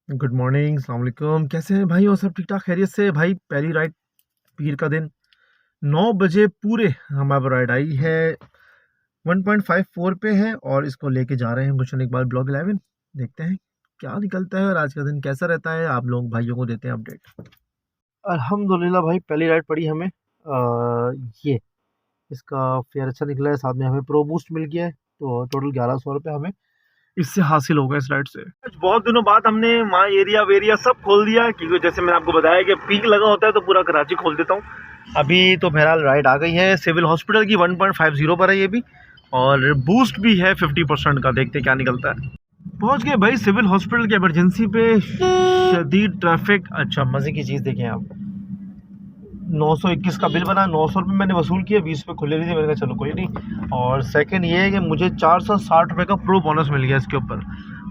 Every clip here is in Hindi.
गुड मॉर्निंग, अस्सलाम वालेकुम। कैसे हैं भाई? और सब ठीक ठाक खैरियत से? भाई पहली राइड पीर का दिन 9 बजे पूरे हमारे पर राइड आई है। 1.54 पे है और इसको लेके जा रहे हैं गुलशन इकबाल ब्लॉक 11। देखते हैं क्या निकलता है और आज का दिन कैसा रहता है। आप लोग भाइयों को देते हैं अपडेट। अल्हम्दुलिल्लाह भाई पहली राइड पड़ी हमें। ये इसका फेयर अच्छा निकला है, साथ में हमें प्रो बूस्ट मिल गया है, तो टोटल 1100 रुपये हमें इससे हासिल होगा इस राइड से। आज बहुत दिनों बाद हमने माई एरिया वेरिया सब खोल दिया, क्योंकि जैसे मैंने आपको बताया कि पीक लगा होता है तो पूरा कराची खोल देता हूँ। अभी तो बहरहाल राइड आ गई है सिविल हॉस्पिटल की, 1.50 पर है ये भी, और बूस्ट भी है 50% का। देखते क्या निकलता है। पहुंच गए भाई सिविल हॉस्पिटल के इमरजेंसी पे। शदीद ट्रैफिक। अच्छा मज़े की चीज़ देखें आप, 921 का बिल बना, 900 रुपये मैंने वसूल किया, 20 रुपये खुले नहीं थे। मैंने कहा चलो कोई नहीं। और सेकंड ये है कि मुझे 460 रुपये का प्रो बोनस मिल गया इसके ऊपर।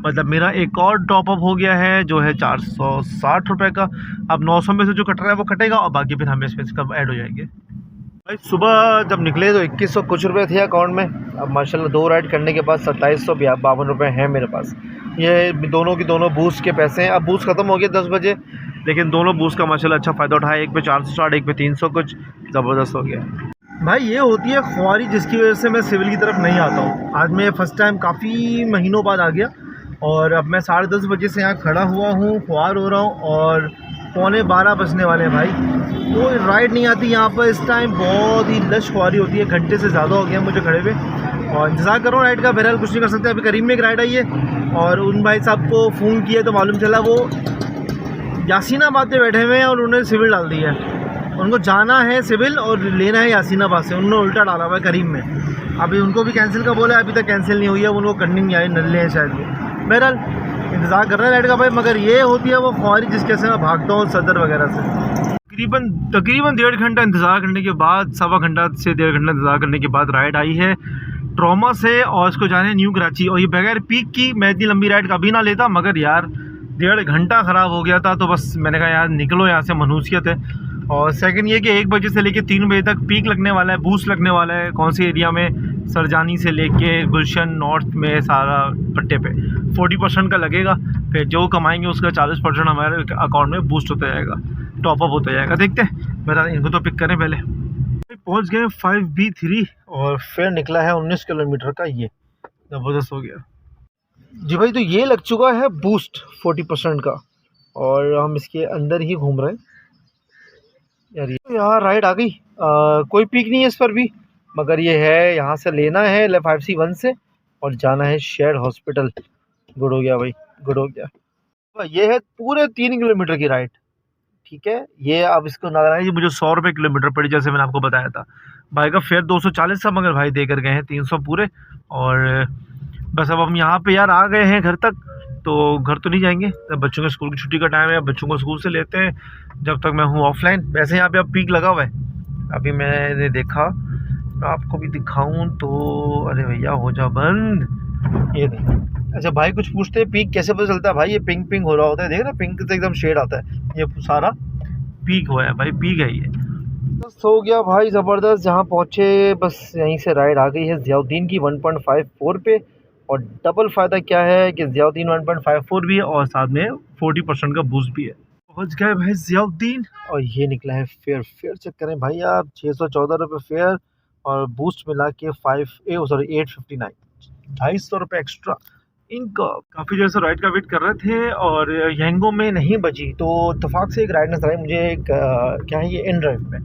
मतलब मेरा एक और टॉपअप हो गया है जो है 460 रुपये का। अब 900 में से जो कट रहा है वो कटेगा और बाकी फिर हमें इसमें इसका ऐड हो जाएंगे। भाई सुबह जब निकले तो 2100 कुछ रुपये थे अकाउंट में। अब माशाल्लाह 2 राइड करने के बाद 2752 रुपये हैं मेरे पास। ये दोनों की दोनों बूस्ट के पैसे हैं। अब बूस्ट ख़त्म हो गया 10 बजे, लेकिन दोनों बूस्ट का माशाल्लाह अच्छा फ़ायदा उठाया। एक पे 460, एक पे 300, कुछ ज़बरदस्त हो गया। भाई ये होती है ख्वारी जिसकी वजह से मैं सिविल की तरफ नहीं आता हूँ। आज मैं फ़र्स्ट टाइम काफ़ी महीनों बाद आ गया और अब मैं 10:30 बजे से यहाँ खड़ा हुआ हूँ, ख्वार हो रहा हूँ और 11:15 बजने वाले हैं। भाई कोई राइड नहीं आती यहाँ पर इस टाइम, बहुत ही लश ख्वारी होती है। घंटे से ज़्यादा हो गया मुझे खड़े हुए और इंतज़ार कर रहा हूँ राइड का। बहरहाल कुछ नहीं कर सकते। अभी करीब में एक राइड आई है और उन भाई साहब को फ़ोन किया तो मालूम चला वो यासीनाबाद पे बैठे हुए हैं और उन्होंने सिविल डाल दी है। उनको जाना है सिविल और लेना है यासीनाबाद से, उन्होंने उल्टा डाला हुआ है करीम में। अभी उनको भी कैंसिल का बोला है, अभी तक कैंसिल नहीं हुई है, उनको करनी नहीं आई, नल्ले हैं शायद वो। बहरहाल इंतज़ार कर रहे हैं राइड का भाई। मगर ये होती है वो ख्वारी जिसके से मैं भागता हूँ सदर वगैरह से। तकरीबन 1.5 घंटा इंतज़ार करने के बाद, 1.25 घंटा से 1.5 घंटा इंतज़ार करने के बाद राइड आई है ट्रॉमा से और इसको जाने न्यू कराची। और ये बगैर पीक की मैं इतनी लंबी राइड कभी ना लेता, मगर यार 1.5 घंटा ख़राब हो गया था तो बस मैंने कहा यार निकलो यहाँ से, मनहूसियत है। और सेकंड ये कि 1 बजे से लेके 3 बजे तक पीक लगने वाला है, बूस्ट लगने वाला है। कौन सी एरिया में? सरजानी से लेके गुलशन नॉर्थ में सारा पट्टे पे 40% का लगेगा। फिर जो कमाएंगे उसका 40% हमारे अकाउंट में बूस्ट होता जाएगा, टॉपअप होता जाएगा। देखते हैं, मेरा इनको तो पिक करें पहले। पहुंच गए 5B3 और फिर निकला है 19 किलोमीटर का। ये ज़बरदस्त हो गया जी भाई। तो ये लग चुका है बूस्ट 40% का और हम इसके अंदर ही घूम रहे हैं। यार राइड आ गई। कोई पीक नहीं है इस पर भी, मगर ये है यहाँ से लेना है 5C1 से और जाना है शेयर हॉस्पिटल। गुड हो गया भाई, गुड हो गया। ये है पूरे 3 किलोमीटर की राइड। ठीक है, ये अब इसको नजर आए, मुझे 100 रुपये किलोमीटर पड़ी जैसे मैंने आपको बताया था। भाई का फेयर 240 था, मगर भाई देकर गए हैं 300 पूरे। और बस अब हम यहाँ पे यार आ गए हैं घर तक, तो घर तो नहीं जाएंगे। बच्चों के स्कूल की छुट्टी का टाइम है, बच्चों को स्कूल से लेते हैं जब तक मैं हूँ ऑफलाइन। वैसे यहाँ पे अब पीक लगा हुआ है, अभी मैंने देखा, मैं आपको भी दिखाऊं तो। अरे भैया हो जा बंद, ये नहीं। अच्छा भाई कुछ पूछते हैं पीक कैसे पता चलता है? भाई ये पिंक पिंक हो रहा होता है, देख ना, पिंक से एकदम शेड आता है, ये सारा पीक हुआ है भाई, पीक है ये। बस हो गया भाई ज़बरदस्त। जहाँ पहुँचे बस यहीं से राइड आ गई है ज़ियाउद्दीन की 1.54 पे। और डबल फ़ायदा क्या है कि ज़ियाउद्दीन 1.54 भी है और साथ में 40% का बूस्ट भी है। पहुँच गए भाई ज़ियाउद्दीन और ये निकला है फेयर। फेयर चेक करें भाई आप, 614 रुपये फेयर और बूस्ट मिला के 859, 250 रुपये एक्स्ट्रा इनका। काफ़ी देर से राइड का वेट कर रहे थे और यंगो में नहीं बची, तो इतफाक़ से एक राइड नजर आई मुझे। एक क्या है ये, इन ड्राइव में,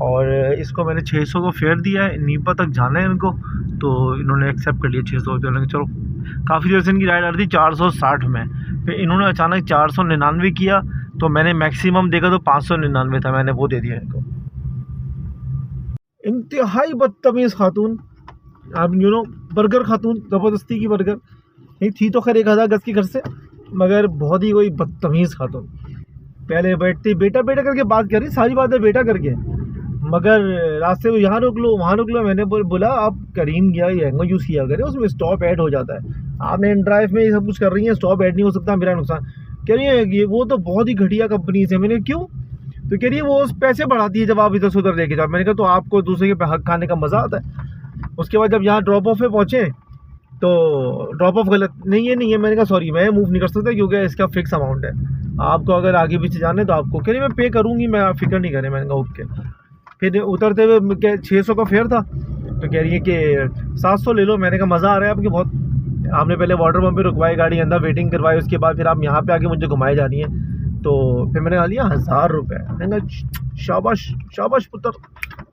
और इसको मैंने 600 का फेयर दिया है। नीपा तक जाना है इनको, तो इन्होंने एक्सेप्ट कर लिया 600। तो उन्होंने चलो, काफ़ी देर से इनकी राइड आ रही थी 460 में, फिर इन्होंने अचानक 499 किया, तो मैंने मैक्सिमम देखा तो 599 था, मैंने वो दे दिया इनको। इंतहाई बदतमीज़ खातून, आप बर्गर खातून, ज़बरदस्ती की बर्गर नहीं थी तो खैर 1000 गज के घर से, मगर बहुत ही कोई बदतमीज़ खातून। पहले बैठती बेटा बेटा करके बात कर रही, सारी बातें बेटा करके, मगर रास्ते में यहाँ रोक लो वहाँ रोक लो। मैंने बोला आप करीम गया यंगो यूज़ किया करें, उसमें स्टॉप ऐड हो जाता है। आपने इन ड्राइव में ये सब कुछ कर रही है, स्टॉप ऐड नहीं हो सकता, मेरा नुकसान। कह रही है ये वो तो बहुत ही घटिया कंपनी से। मैंने क्यों? तो कह रही है वो पैसे बढ़ाती है जब आप इधर से उधर लेके जाओ। मैंने कहा तो आपको दूसरे के हक खाने का मज़ा आता है। उसके बाद जब यहाँ ड्रॉप ऑफ पे पहुँचे तो ड्रॉप ऑफ गलत नहीं है, नहीं है। मैंने कहा सॉरी मैं मूव नहीं कर सकता क्योंकि इसका फिक्स अमाउंट है, आपको अगर आगे पीछे जाना है तो आपको कह रही मैं पे करूँगी, मैं आप फिक्र नहीं करें। मैंने कहा ओके। फिर उतरते हुए 600 का फेयर था, तो कह रही है कि 700 ले लो। मैंने कहा मज़ा आ रहा है आपके बहुत, आपने पहले वाटर पम्प पे रुकवाई, गाड़ी अंदर वेटिंग करवाई, उसके बाद फिर आप यहाँ पे आके मुझे घुमाए जा रही हैं। तो फिर मैंने कहा लिया 1000 रुपये। मैंने कहा शाबाश शाबाश पुत्र,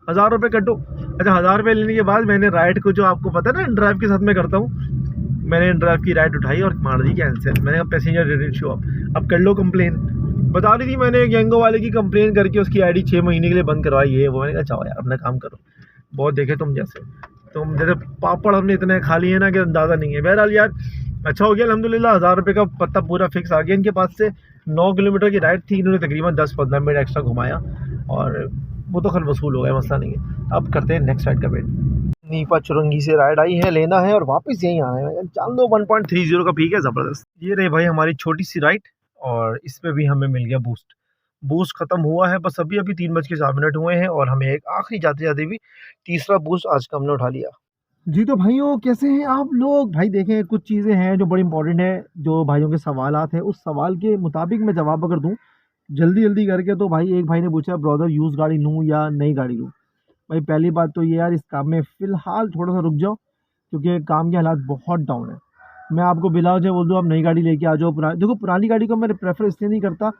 1000 रुपये कटो। अच्छा 1000 रुपये लेने के बाद मैंने राइड को, जो आपको पता है ना ड्राइव के साथ में करता हूँ, मैंने ड्राइव की राइड उठाई और मार दी कैंसिल। मैंने कहा पैसेंजर डिडंट शो अप, अब कर लो कंप्लेन। बता रही थी मैंने गैंगो वाले की कंप्लेन करके उसकी आईडी 6 महीने के लिए बंद करवाई है वो। मैंने कहा चाहो यार अपना काम करो, बहुत देखे तुम जैसे पापड़ हमने इतने खा लिए ना कि अंदाज़ा नहीं है। बहरहाल यार अच्छा हो गया अल्हम्दुलिल्लाह, 1000 रुपये का पत्ता पूरा फिक्स आ गया इनके पास से। 9 किलोमीटर की राइड थी, इन्होंने तकरीबन 10-15 मिनट एक्स्ट्रा घुमाया और वो तो खैर वसूल हो गया, मसला नहीं है। अब करते हैं नेक्स्ट राइड का वेट। नीपा चुरंगी से राइड आई है, लेना है और वापस यहीं आना है। चाल दो 1.30 का पीक है ज़बरदस्त। ये रही भाई हमारी छोटी सी राइड और इसमें भी हमें मिल गया बूस्ट। बूस्ट ख़त्म हुआ है, बस अभी 3:04 हुए हैं और हमें एक आखिरी जाते जाते भी तीसरा बूस्ट आज का हमने उठा लिया। जी तो भाइयों कैसे हैं आप लोग? भाई देखें कुछ चीज़ें हैं जो बड़ी इंपॉर्टेंट है, जो भाइयों के सवालात हैं, उस सवाल के मुताबिक मैं जवाब अगर दूँ जल्दी जल्दी करके, तो भाई एक भाई ने पूछा ब्रदर यूज़ गाड़ी लूँ या नई गाड़ी लूँ। भाई पहली बात तो ये यार, इस काम में फ़िलहाल थोड़ा सा रुक जाओ क्योंकि काम के हालात बहुत डाउन है। मैं आपको बिला वजह बोल दूँ आप नई गाड़ी लेके आ जाओ। देखो पुरानी गाड़ी को मैं प्रेफर इसलिए नहीं करता,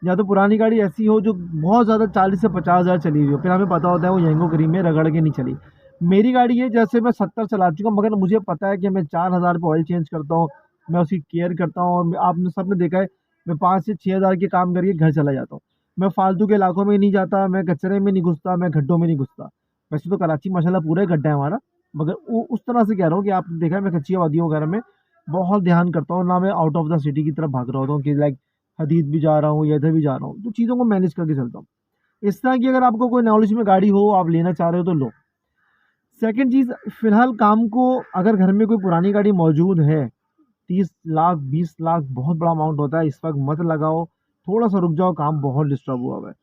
या तो पुरानी गाड़ी ऐसी हो जो बहुत ज़्यादा 40 से 50 हज़ार चली हुई हो, फिर हमें पता होता है वो यंगो करीब में रगड़ के नहीं चली। मेरी गाड़ी है जैसे मैं 70 चला चुका, मगर मुझे पता है कि मैं 4000 पे ऑयल चेंज करता हूँ, मैं उसकी केयर करता हूँ और आपने सबने देखा है मैं 5 से 6000 के काम करके घर चला जाता हूँ। मैं फालतू के इलाकों में नहीं जाता, मैं कचरे में नहीं घुसता, मैं गड्ढों में नहीं घुसता। वैसे तो कराची माशाल्लाह पूरा ही गड्ढा है हमारा, मगर वो उस तरह से कह रहा हूँ कि आपने देखा है मैं कच्ची आबादियों वगैरह में बहुत ध्यान करता हूँ, ना मैं आउट ऑफ द सिटी की तरफ भाग रहा होता हूँ कि लाइक हदीद भी जा रहा हूँ या इधर भी जा रहा हूँ, तो चीज़ों को मैनेज करके चलता हूँ। इस तरह की अगर आपको कोई नॉलेज में गाड़ी हो, आप लेना चाह रहे हो तो लो। सेकंड चीज़, फ़िलहाल काम को अगर घर में कोई पुरानी गाड़ी मौजूद है, 30 लाख 20 लाख बहुत बड़ा अमाउंट होता है, इस वक्त मत लगाओ, थोड़ा सा रुक जाओ, काम बहुत डिस्टर्ब हुआ हुआ है।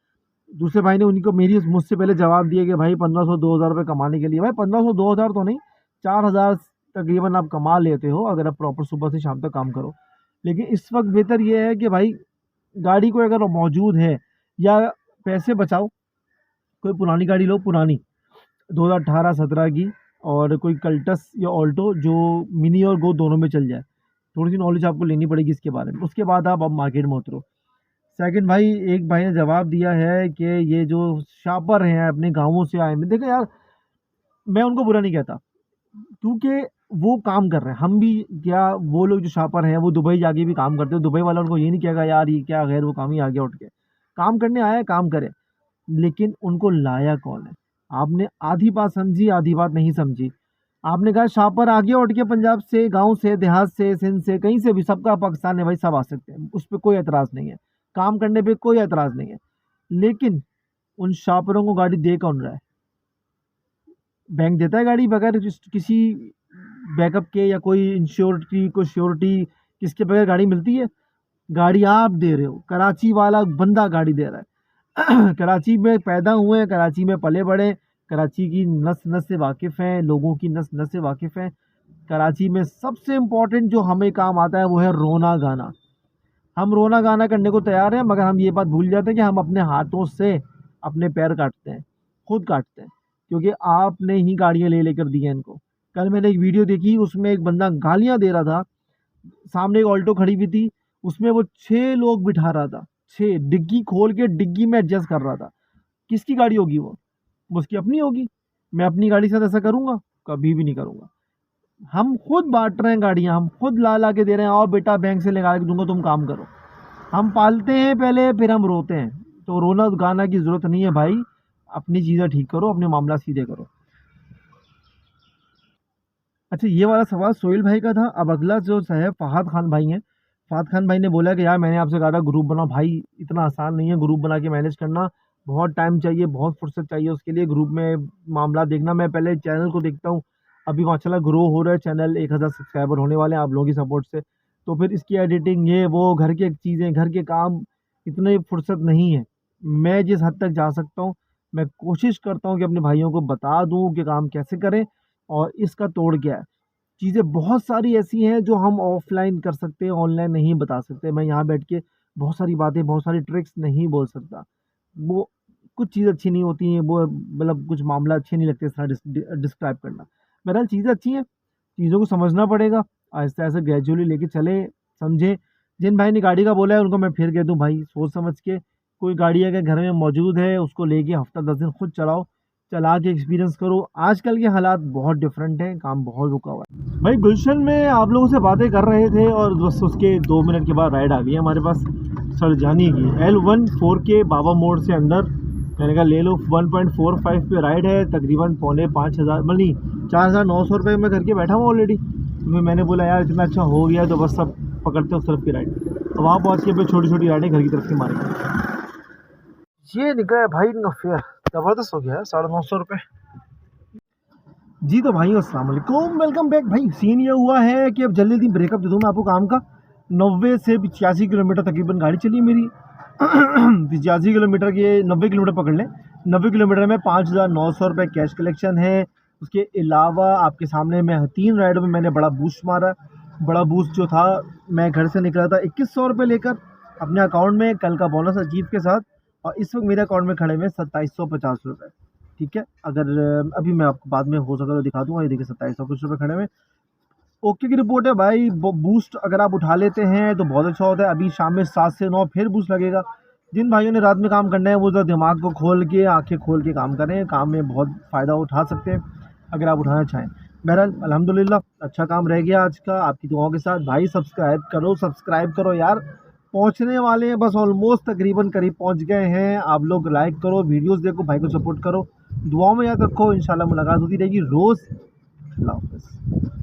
दूसरे भाई ने उनको मेरी मुझसे पहले जवाब दिया कि भाई 1500-2000 रुपये कमाने के लिए, भाई 1500-2000 तो नहीं, 4000 तकरीबन आप कमा लेते हो अगर आप प्रॉपर सुबह से शाम तक काम करो। लेकिन इस वक्त बेहतर ये है कि भाई गाड़ी कोई अगर मौजूद है, या पैसे बचाओ, कोई पुरानी गाड़ी लो, पुरानी 2018-17 की, और कोई कल्टस या ऑल्टो जो मिनी और गो दोनों में चल जाए। थोड़ी सी नॉलेज आपको लेनी पड़ेगी इसके बारे में, उसके बाद आप अब मार्केट में उतरो। सेकंड भाई, एक भाई ने जवाब दिया है कि ये जो शॉपर हैं अपने गाँवों से आए हैं, देखो यार मैं उनको बुरा नहीं कहता क्योंकि वो काम कर रहे हैं, हम भी क्या, वो लोग जो शॉपर हैं वो दुबई जाके भी काम करते हैं, दुबई वाला उनको ये नहीं कहेगा यार ये क्या गैर वो काम ही आ गया उठ के, काम करने आया है काम करे। लेकिन उनको लाया कौन है? आपने आधी बात समझी, आधी बात नहीं समझी। आपने कहा शॉपर आ गया उठ के पंजाब से, गाँव से, देहात से, सिंध से, कहीं से भी, सबका पाकिस्तान है भाई, सब आ सकते हैं, उस पर कोई एतराज़ नहीं है, काम करने पे कोई एतराज़ नहीं है। लेकिन उन शॉपरों को गाड़ी दे कौन रहा है? बैंक देता है गाड़ी बगैर किसी बैकअप के, या कोई इंश्योरिटी, कोई श्योरिटी, किसके बगैर गाड़ी मिलती है? गाड़ी आप दे रहे हो, कराची वाला बंदा गाड़ी दे रहा है। कराची में पैदा हुए हैं, कराची में पले बड़े, कराची की नस नस से वाकिफ़ हैं, लोगों की नस नस से वाकिफ़ हैं। कराची में सबसे इम्पोर्टेंट जो हमें काम आता है वो है रोना गाना। हम रोना गाना करने को तैयार हैं, मगर हम ये बात भूल जाते हैं कि हम अपने हाथों से अपने पैर काटते हैं, खुद काटते हैं, क्योंकि आपने ही गाड़ियाँ ले लेकर दी हैं इनको। कल मैंने एक वीडियो देखी, उसमें एक बंदा गालियाँ दे रहा था, सामने एक ऑल्टो खड़ी हुई थी, उसमें वो 6 लोग बिठा रहा था, 6 डिग्गी खोल के डिग्गी में एडजस्ट कर रहा था। किसकी गाड़ी होगी वो? उसकी अपनी होगी। मैं अपनी गाड़ी के साथ ऐसा करूँगा? कभी भी नहीं करूँगा। हम खुद बांट रहे हैं गाड़ियाँ, हम खुद ला ला के दे रहे हैं, आओ बेटा बैंक से निकाल के दूंगा, तुम काम करो। हम पालते हैं पहले, फिर हम रोते हैं। तो रोना गाना की ज़रूरत नहीं है भाई, अपनी चीज़ें ठीक करो, अपने मामला सीधे करो। अच्छा ये वाला सवाल सोहेल भाई का था। अब अगला जो है फ़हाद खान भाई हैं। फ़हाद खान भाई ने बोला कि यार मैंने आपसे कहा था ग्रुप बनाओ। भाई इतना आसान नहीं है ग्रुप बना के मैनेज करना, बहुत टाइम चाहिए, बहुत फुर्सत चाहिए उसके लिए। ग्रुप में मामला देखना, मैं पहले चैनल को देखता हूँ, अभी माशाल्लाह ग्रो हो रहा है चैनल, 1000 सब्सक्राइबर होने वाले हैं आप लोगों की सपोर्ट से। तो फिर इसकी एडिटिंग, ये वो, घर के चीज़ें, घर के काम, इतने फुर्सत नहीं है। मैं जिस हद तक जा सकता हूँ, मैं कोशिश करता हूँ कि अपने भाइयों को बता दूँ कि काम कैसे करें और इसका तोड़ क्या है। चीज़ें बहुत सारी ऐसी हैं जो हम ऑफ़लाइन कर सकते हैं, ऑनलाइन नहीं बता सकते। मैं यहाँ बैठ के बहुत सारी बातें, बहुत सारी ट्रिक्स नहीं बोल सकता। वो कुछ चीज़ें अच्छी नहीं होती हैं, वो मतलब कुछ मामला अच्छे नहीं लगते इस तरह डिस्क्राइब करना। बहरहाल चीज़ें अच्छी हैं, चीज़ों को समझना पड़ेगा, आहिस्ता-आहिस्ता ग्रेजुअली लेके चलें, समझें। जिन भाई ने गाड़ी का बोला है उनको मैं फिर कह दूँ भाई सोच समझ के, कोई गाड़ी अगर घर में मौजूद है उसको लेके हफ़्ता 10 दिन खुद चलाओ, चला के एक्सपीरियंस करो। आजकल के हालात बहुत डिफरेंट हैं, काम बहुत रुका हुआ है। भाई गुलशन में आप लोगों से बातें कर रहे थे और बस उसके 2 मिनट के बाद राइड आ गई है हमारे पास सरजानी की L1 4K बाबा मोड़ से अंदर। मैंने कहा ले लो, 1.45 पे राइड है, तकरीबन पौने 5,000 मतलब नहीं 4,900 रुपये में करके बैठा हूँ ऑलरेडी। तो फिर मैंने बोला यार इतना अच्छा हो गया तो बस सब पकड़ते उस तरफ की राइड। तो वहाँ पहुँच के फिर छोटी छोटी राइडें घर की तरफ से मारेंगे। ये निकला है भाई इनका फेयर, ज़बरदस्त हो गया है, 950 रुपये। जी तो भाई अस्सलाम वालेकुम, वेलकम बैक। भाई सीन ये हुआ है कि अब जल्दी ब्रेकअप दे दूँ मैं आपको काम का। 90 से 85 किलोमीटर तकरीबन गाड़ी चली मेरी। 85 किलोमीटर के 90 किलोमीटर पकड़ लें, 90 किलोमीटर में 5,900 रुपये कैश कलेक्शन है। उसके अलावा आपके सामने मैं 3 राइडों में मैंने बड़ा बूस्ट मारा। बड़ा बूस्ट जो था, मैं घर से निकला था 2100 रुपये लेकर अपने अकाउंट में, कल का बोनस अचीव के साथ। और इस वक्त मेरे अकाउंट में खड़े हुए 2750 रुपये। ठीक है, अगर अभी मैं आपको बाद में हो सका तो दिखा दूंगा। ये देखिए 2700 कुछ रुपये खड़े हुए। ओके की रिपोर्ट है भाई। बूस्ट अगर आप उठा लेते हैं तो बहुत अच्छा होता है। अभी शाम में 7 से 9 फिर बूस्ट लगेगा। जिन भाइयों ने रात में काम करना है वो तो दिमाग को खोल के, आंखें खोल के काम करें, काम में बहुत फ़ायदा उठा सकते हैं अगर आप उठाना चाहें। बहरहाल अल्हम्दुलिल्लाह अच्छा काम रह गया आज का आपकी दुआओं के साथ। भाई सब्सक्राइब करो यार, पहुंचने वाले हैं बस, ऑलमोस्ट तकरीबन करीब पहुंच गए हैं। आप लोग लाइक करो, वीडियोस देखो, भाई को सपोर्ट करो, दुआओं में याद रखो। इंशाल्लाह मुलाकात होती रहेगी रोज़। अल्लाह हाफ़िज़।